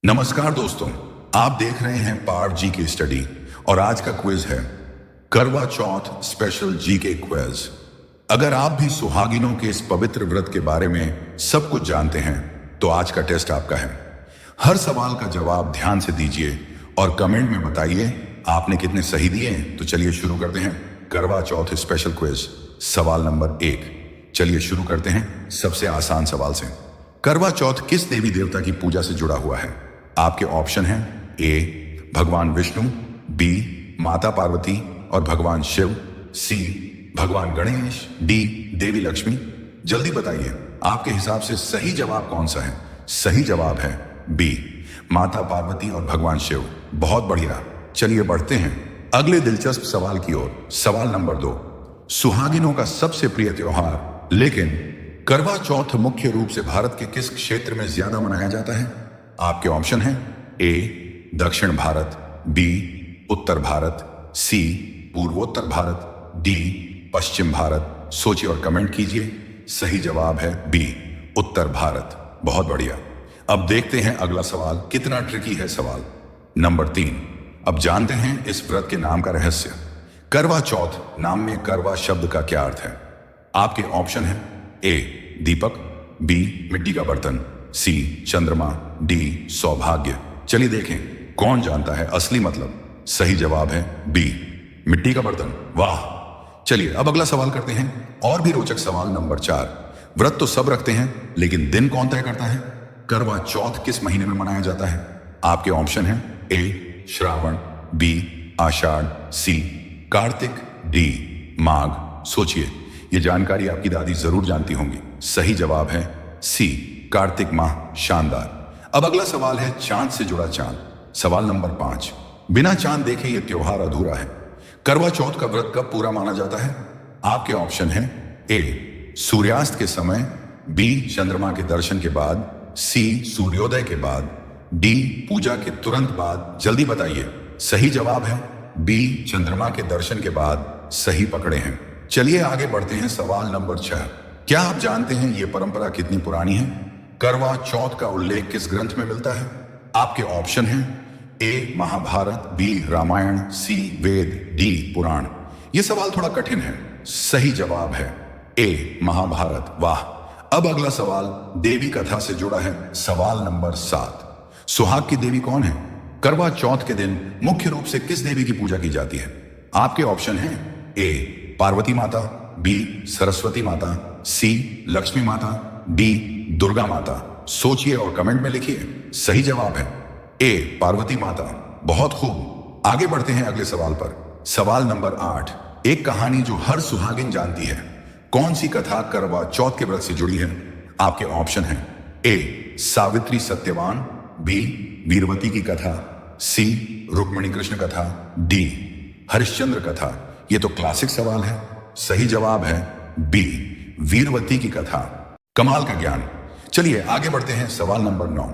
नमस्कार दोस्तों, आप देख रहे हैं पार्ट जी की स्टडी और आज का क्विज है करवा चौथ स्पेशल जी के क्विज। अगर आप भी सुहागिनों के इस पवित्र व्रत के बारे में सब कुछ जानते हैं तो आज का टेस्ट आपका है। हर सवाल का जवाब ध्यान से दीजिए और कमेंट में बताइए आपने कितने सही दिए हैं। तो चलिए शुरू करते हैं करवा चौथ स्पेशल क्विज। सवाल नंबर 1, चलिए शुरू करते हैं सबसे आसान सवाल से। करवा चौथ किस देवी देवता की पूजा से जुड़ा हुआ है? आपके ऑप्शन हैं ए भगवान विष्णु, बी माता पार्वती और भगवान शिव, सी भगवान गणेश, डी देवी लक्ष्मी। जल्दी बताइए आपके हिसाब से सही जवाब कौन सा है? सही जवाब है बी माता पार्वती और भगवान शिव। बहुत बढ़िया, चलिए बढ़ते हैं अगले दिलचस्प सवाल की ओर। सवाल नंबर 2, सुहागिनों का सबसे प्रिय त्योहार लेकिन करवा चौथ मुख्य रूप से भारत के किस क्षेत्र में ज्यादा मनाया जाता है? आपके ऑप्शन हैं ए दक्षिण भारत, बी उत्तर भारत, सी पूर्वोत्तर भारत, डी पश्चिम भारत। सोचिए और कमेंट कीजिए। सही जवाब है बी उत्तर भारत। बहुत बढ़िया। अब देखते हैं अगला सवाल कितना ट्रिकी है। सवाल नंबर 3, अब जानते हैं इस व्रत के नाम का रहस्य। करवा चौथ नाम में करवा शब्द का क्या अर्थ है? आपके ऑप्शन हैं ए दीपक, बी मिट्टी का बर्तन, सी चंद्रमा, डी सौभाग्य। चलिए देखें कौन जानता है असली मतलब। सही जवाब है बी मिट्टी का बर्तन। वाह। चलिए अब अगला सवाल करते हैं और भी रोचक सवाल नंबर 4, व्रत तो सब रखते हैं लेकिन दिन कौन तय करता है? करवा चौथ किस महीने में मनाया जाता है? आपके ऑप्शन हैं ए श्रावण, बी आषाढ़, सी कार्तिक, डी माघ। सोचिए, ये जानकारी आपकी दादी जरूर जानती होंगी। सही जवाब है सी कार्तिक माह। शानदार। अब अगला सवाल है चांद से जुड़ा चांद। सवाल नंबर 5, बिना चांद देखे यह त्योहार अधूरा है। करवा चौथ का व्रत कब पूरा माना जाता है? आपके ऑप्शन हैं ए सूर्यास्त के समय, बी चंद्रमा के दर्शन के बाद, सी सूर्योदय के बाद, डी पूजा के तुरंत बाद। जल्दी बताइए। सही जवाब है बी चंद्रमा के दर्शन के बाद। सही पकड़े हैं। चलिए आगे बढ़ते हैं सवाल नंबर 6, क्या आप जानते हैं यह परंपरा कितनी पुरानी है? करवा चौथ का उल्लेख किस ग्रंथ में मिलता है? आपके ऑप्शन हैं ए महाभारत, बी रामायण, सी वेद, डी पुराण। यह सवाल थोड़ा कठिन है। सही जवाब है ए महाभारत। वाह। अब अगला सवाल देवी कथा से जुड़ा है। सवाल नंबर 7, सुहाग की देवी कौन है? करवा चौथ के दिन मुख्य रूप से किस देवी की पूजा की जाती है? आपके ऑप्शन हैं ए पार्वती माता, बी सरस्वती माता, सी लक्ष्मी माता, डी दुर्गा माता। सोचिए और कमेंट में लिखिए। सही जवाब है ए पार्वती माता। बहुत खूब। आगे बढ़ते हैं अगले सवाल पर। सवाल नंबर 8, एक कहानी जो हर सुहागिन जानती है। कौन सी कथा करवा चौथ के व्रत से जुड़ी है? आपके ऑप्शन हैं ए सावित्री सत्यवान, बी वीरवती की कथा, सी रुक्मिणी कृष्ण कथा, डी हरिश्चंद्र कथा। यह तो क्लासिक सवाल है। सही जवाब है बी वीरवती की कथा। कमाल का ज्ञान। चलिए आगे बढ़ते हैं। सवाल नंबर 9,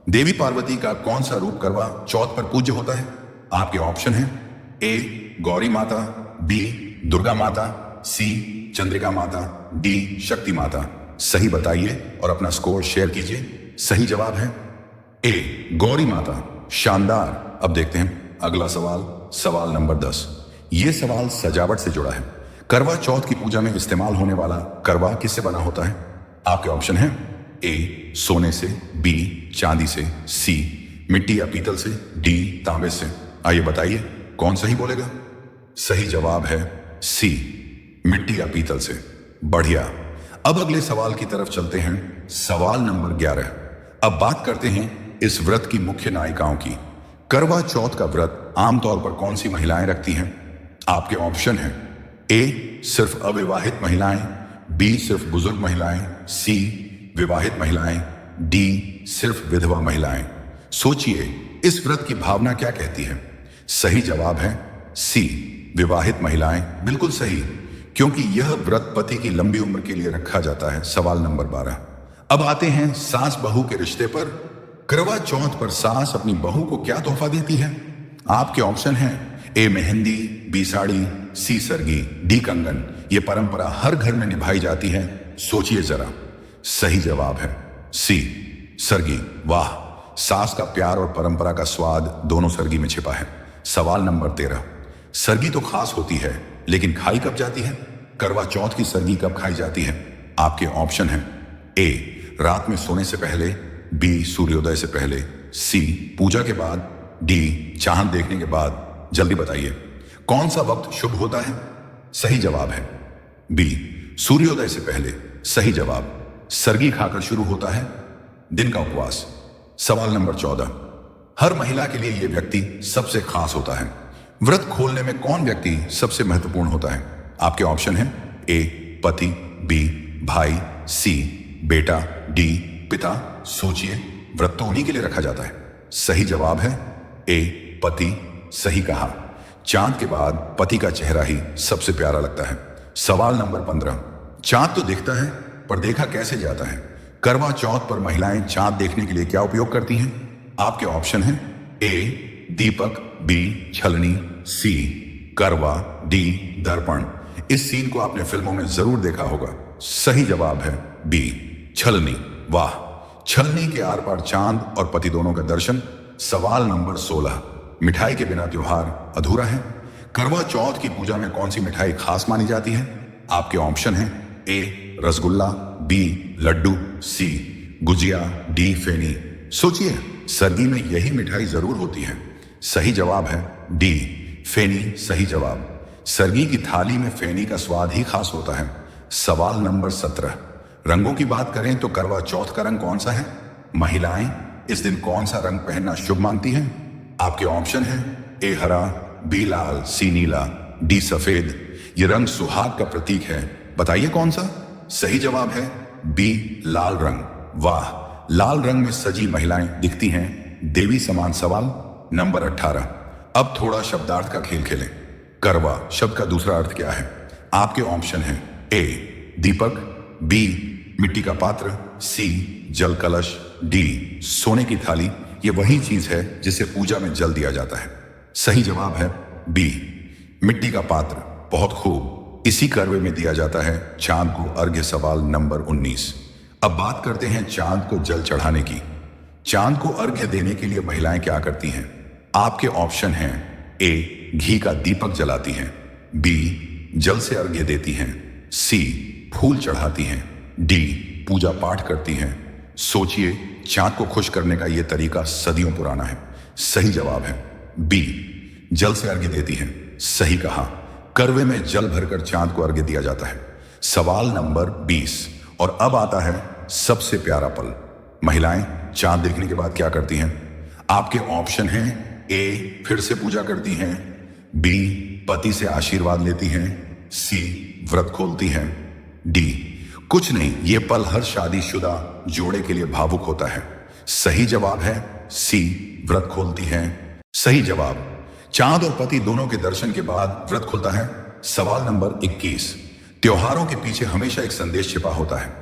देवी पार्वती का कौन सा रूप करवा चौथ पर पूज्य होता है? आपके ऑप्शन हैं ए गौरी माता, बी दुर्गा माता, सी चंद्रिका माता, डी शक्ति माता। सही बताइए और अपना स्कोर शेयर कीजिए। सही जवाब है ए गौरी माता। शानदार। अब देखते हैं अगला सवाल। सवाल नंबर 10, यह सवाल सजावट से जुड़ा है। करवा चौथ की पूजा में इस्तेमाल होने वाला करवा किससे बना होता है? आपके ऑप्शन हैं ए सोने से, बी चांदी से, सी मिट्टी या पीतल से, डी तांबे से। आइए बताइए कौन सही बोलेगा? सही जवाब है सी मिट्टी या पीतल से। बढ़िया। अब अगले सवाल की तरफ चलते हैं। सवाल नंबर 11, अब बात करते हैं इस व्रत की मुख्य नायिकाओं की। करवा चौथ का व्रत आमतौर पर कौन सी महिलाएं रखती हैं? आपके ऑप्शन हैं ए सिर्फ अविवाहित महिलाएं, बी सिर्फ बुजुर्ग महिलाएं, सी विवाहित महिलाएं, डी सिर्फ विधवा महिलाएं। सोचिए इस व्रत की भावना क्या कहती है? सही जवाब है सी विवाहित महिलाएं। बिल्कुल सही, क्योंकि यह व्रत पति की लंबी उम्र के लिए रखा जाता है। सवाल नंबर 12, अब आते हैं सास बहू के रिश्ते पर। करवा चौथ पर सास अपनी बहू को क्या तोहफा देती है? आपके ऑप्शन हैं ए मेहंदी, बी साड़ी, सी सरगी, डी कंगन। यह परंपरा हर घर में निभाई जाती है। सोचिए जरा। सही जवाब है सी सरगी। वाह। सास का प्यार और परंपरा का स्वाद दोनों सरगी में छिपा है। सवाल नंबर 13, सरगी तो खास होती है लेकिन खाई कब जाती है? करवा चौथ की सरगी कब खाई जाती है? आपके ऑप्शन हैं ए रात में सोने से पहले, बी सूर्योदय से पहले, सी पूजा के बाद, डी चांद देखने के बाद। जल्दी बताइए कौन सा वक्त शुभ होता है? सही जवाब है बी सूर्योदय से पहले। सही जवाब। सरगी खाकर शुरू होता है दिन का उपवास। सवाल नंबर 14, हर महिला के लिए यह व्यक्ति सबसे खास होता है। व्रत खोलने में कौन व्यक्ति सबसे महत्वपूर्ण होता है? आपके ऑप्शन हैं ए पति, बी भाई, सी बेटा, डी पिता। सोचिए, व्रत तो उन्हीं के लिए रखा जाता है। सही जवाब है ए पति। सही कहा। चांद के बाद पति का चेहरा ही सबसे प्यारा लगता है। सवाल नंबर 15, चांद तो दिखता है पर देखा कैसे जाता है? करवा चौथ पर महिलाएं चांद देखने के लिए क्या उपयोग करती हैं? आपके ऑप्शन हैं ए दीपक, बी छलनी, सी करवा, डी दर्पण। इस सीन को आपने फिल्मों में जरूर देखा होगा। सही जवाब है बी छलनी। वाह, छलनी के आर पार चांद और पति दोनों का दर्शन। सवाल नंबर 16, मिठाई के बिना त्योहार अधूरा है। करवा चौथ की पूजा में कौन सी मिठाई खास मानी जाती है? आपके ऑप्शन हैं ए रसगुल्ला, बी लड्डू, सी गुजिया, डी फेनी। सोचिए, सर्दी में यही मिठाई जरूर होती है। सही जवाब है डी फेनी। सही जवाब। सर्दी की थाली में फेनी का स्वाद ही खास होता है। सवाल नंबर 17, रंगों की बात करें तो करवा चौथ का रंग कौन सा है? महिलाएं इस दिन कौन सा रंग पहनना शुभ मानती हैं? आपके ऑप्शन हैं ए हरा, बी लाल, सी नीला, डी सफेद। ये रंग सुहाग का प्रतीक है। बताइए कौन सा? सही जवाब है बी लाल रंग। वाह, लाल रंग में सजी महिलाएं दिखती हैं देवी समान। सवाल नंबर 18, अब थोड़ा शब्दार्थ का खेल खेलें। करवा शब्द का दूसरा अर्थ क्या है? आपके ऑप्शन हैं ए दीपक, बी मिट्टी का पात्र, सी जल कलश, डी सोने की थाली। ये वही चीज है जिसे पूजा में जल दिया जाता है। सही जवाब है बी मिट्टी का पात्र। बहुत खूब, इसी करवे में दिया जाता है चांद को अर्घ्य। सवाल नंबर 19, अब बात करते हैं चांद को जल चढ़ाने की। चांद को अर्घ्य देने के लिए महिलाएं क्या करती हैं? आपके ऑप्शन हैं ए घी का दीपक जलाती हैं, बी जल से अर्घ्य देती हैं, सी फूल चढ़ाती हैं, डी पूजा पाठ करती हैं। सोचिए, चांद को खुश करने का यह तरीका सदियों पुराना है। सही जवाब है बी जल से अर्घ्य देती हैं। सही कहा। करवे में जल भरकर चांद को अर्घ्य दिया जाता है। सवाल नंबर 20, और अब आता है सबसे प्यारा पल। महिलाएं चांद देखने के बाद क्या करती हैं? आपके ऑप्शन हैं ए फिर से पूजा करती हैं, बी पति से आशीर्वाद लेती हैं, सी व्रत खोलती हैं, डी कुछ नहीं। ये पल हर शादीशुदा जोड़े के लिए भावुक होता है। सही जवाब है सी व्रत खोलती हैं। सही जवाब। चांद और पति दोनों के दर्शन के बाद व्रत खुलता है। सवाल नंबर 21, त्योहारों के पीछे हमेशा एक संदेश छिपा होता है।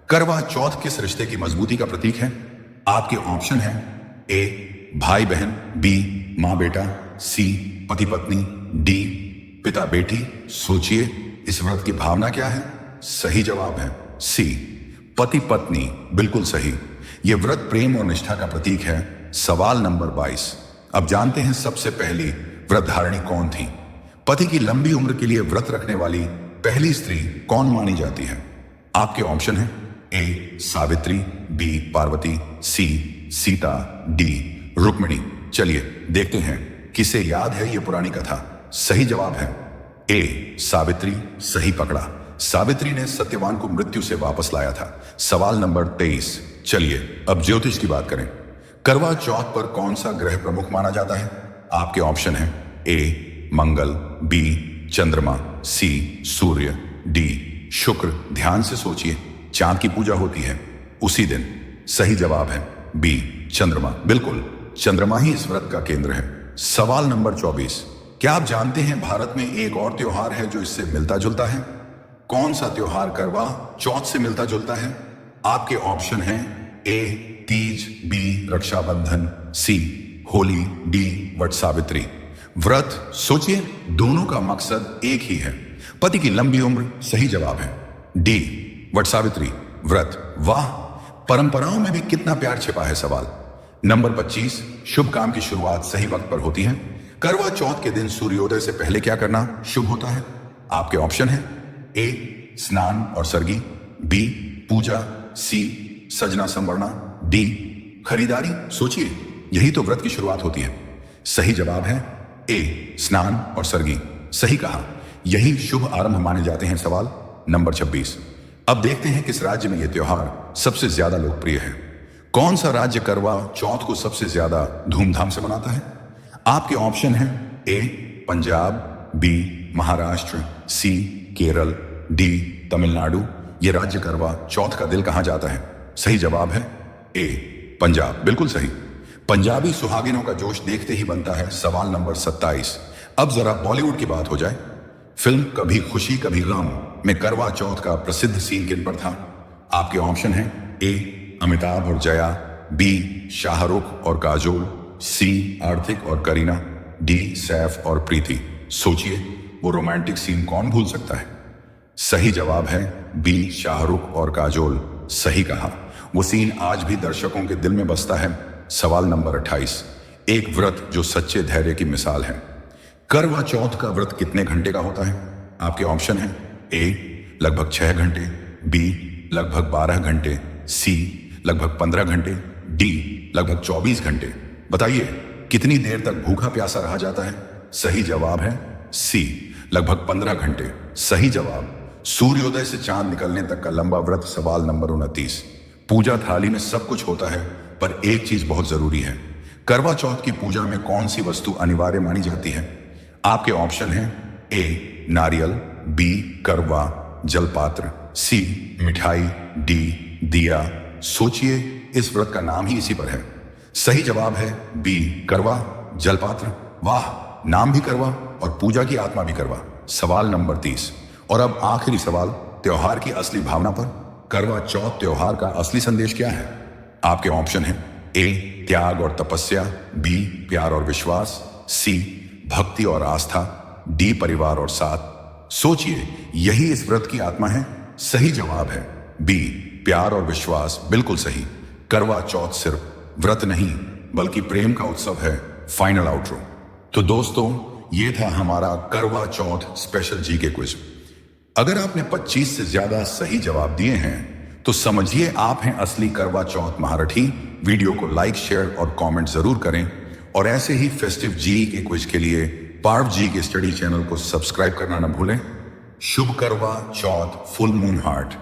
करवा चौथ किस रिश्ते की मजबूती का प्रतीक है? आपके ऑप्शन हैं ए भाई बहन, बी माँ बेटा, सी पति पत्नी, डी पिता बेटी। सोचिए, इस व्रत की भावना क्या है? सही जवाब है सी पति पत्नी। बिल्कुल सही। यह व्रत प्रेम और निष्ठा का प्रतीक है। सवाल नंबर 22, अब जानते हैं सबसे पहली व्रतधारिणी कौन थी? पति की लंबी उम्र के लिए व्रत रखने वाली पहली स्त्री कौन मानी जाती है? आपके ऑप्शन हैं ए सावित्री, बी पार्वती, सी सीता, डी रुक्मिणी। चलिए देखते हैं किसे याद है ये पुरानी कथा। सही जवाब है ए सावित्री। सही पकड़ा। सावित्री ने सत्यवान को मृत्यु से वापस लाया था। सवाल नंबर 23, चलिए अब ज्योतिष की बात करें। करवा चौथ पर कौन सा ग्रह प्रमुख माना जाता है? आपके ऑप्शन हैं ए मंगल, बी चंद्रमा, सी सूर्य, डी शुक्र। ध्यान से सोचिए, चांद की पूजा होती है उसी दिन। सही जवाब है बी चंद्रमा। बिल्कुल, चंद्रमा ही इस व्रत का केंद्र है। सवाल नंबर 24, क्या आप जानते हैं भारत में एक और त्योहार है जो इससे मिलता जुलता है? कौन सा त्योहार करवा चौथ से मिलता जुलता है? आपके ऑप्शन हैं A Teej, B Raksha Bandhan, C Holi, D Vat Savitri. व्रत सोचिए, दोनों का मकसद एक ही है, पति की लंबी उम्र। सही जवाब है डी वट सावित्री व्रत। वाह, परंपराओं में भी कितना प्यार छिपा है। सवाल नंबर 25, शुभ काम की शुरुआत सही वक्त पर होती है। करवा चौथ के दिन सूर्योदय से पहले क्या करना शुभ होता है? आपके ऑप्शन है ए स्नान और सरगी, बी पूजा, सी सजना संवरना, डी खरीदारी। सोचिए, यही तो व्रत की शुरुआत होती है। सही जवाब है ए स्नान और सरगी। सही कहा, यही शुभ आरंभ माने जाते हैं। सवाल नंबर 26, अब देखते हैं किस राज्य में यह त्योहार सबसे ज्यादा लोकप्रिय है। कौन सा राज्य करवा चौथ को सबसे ज्यादा धूमधाम से मनाता है? आपके ऑप्शन है ए पंजाब, बी महाराष्ट्र, सी केरल, डी तमिलनाडु। यह राज्य करवा चौथ का दिल कहा जाता है। सही जवाब है ए पंजाब। बिल्कुल सही। पंजाबी सुहागिनों का जोश देखते ही बनता है। सवाल नंबर 27, अब जरा बॉलीवुड की बात हो जाए। फिल्म कभी खुशी कभी गम में करवा चौथ का प्रसिद्ध सीन किन पर था? आपके ऑप्शन है ए अमिताभ और जया, बी शाहरुख और काजोल, सी आर्थिक और करीना, डी सैफ और प्रीति। सोचिए, वो रोमांटिक सीन कौन भूल सकता है? सही जवाब है बी शाहरुख और काजोल। सही कहा, वो सीन आज भी दर्शकों के दिल में बसता है। सवाल नंबर 28, एक व्रत जो सच्चे धैर्य की मिसाल है। करवा चौथ का व्रत कितने घंटे का होता है? आपके ऑप्शन है ए लगभग 6 घंटे, बी लगभग 12 घंटे, सी लगभग 15 घंटे, डी लगभग 24 घंटे। बताइए, कितनी देर तक भूखा प्यासा रहा जाता है? सही जवाब है सी लगभग 15 घंटे। सही जवाब, सूर्योदय से चांद निकलने तक का लंबा व्रत। सवाल नंबर 29, पूजा थाली में सब कुछ होता है पर एक चीज बहुत जरूरी है। करवा चौथ की पूजा में कौन सी वस्तु अनिवार्य मानी जाती है? आपके ऑप्शन है ए नारियल, बी करवा जलपात्र, सी मिठाई, डी दिया। सोचिए, इस व्रत का नाम ही इसी पर है। सही जवाब है बी करवा जलपात्र। वाह, नाम भी करवा और पूजा की आत्मा भी करवा। सवाल नंबर 30, और अब आखिरी सवाल, त्योहार की असली भावना पर। करवा चौथ त्योहार का असली संदेश क्या है? आपके ऑप्शन है ए त्याग और तपस्या, बी प्यार और विश्वास, सी भक्ति और आस्था, डी परिवार और साथ। सोचिए, यही इस व्रत की आत्मा है। सही जवाब है बी प्यार और विश्वास। बिल्कुल सही। करवा चौथ सिर्फ व्रत नहीं बल्कि प्रेम का उत्सव है। Final outro. तो दोस्तों, ये था हमारा करवा चौथ स्पेशल जीके क्विज। अगर आपने 25 से ज्यादा सही जवाब दिए हैं तो समझिए आप हैं असली करवा चौथ महारथी। वीडियो को लाइक, शेयर और कमेंट जरूर करें और ऐसे ही फेस्टिव जी के क्विज के लिए पार्व जी के स्टडी चैनल को सब्सक्राइब करना न भूलें। शुभ करवा चौथ, फुल मून हार्ट।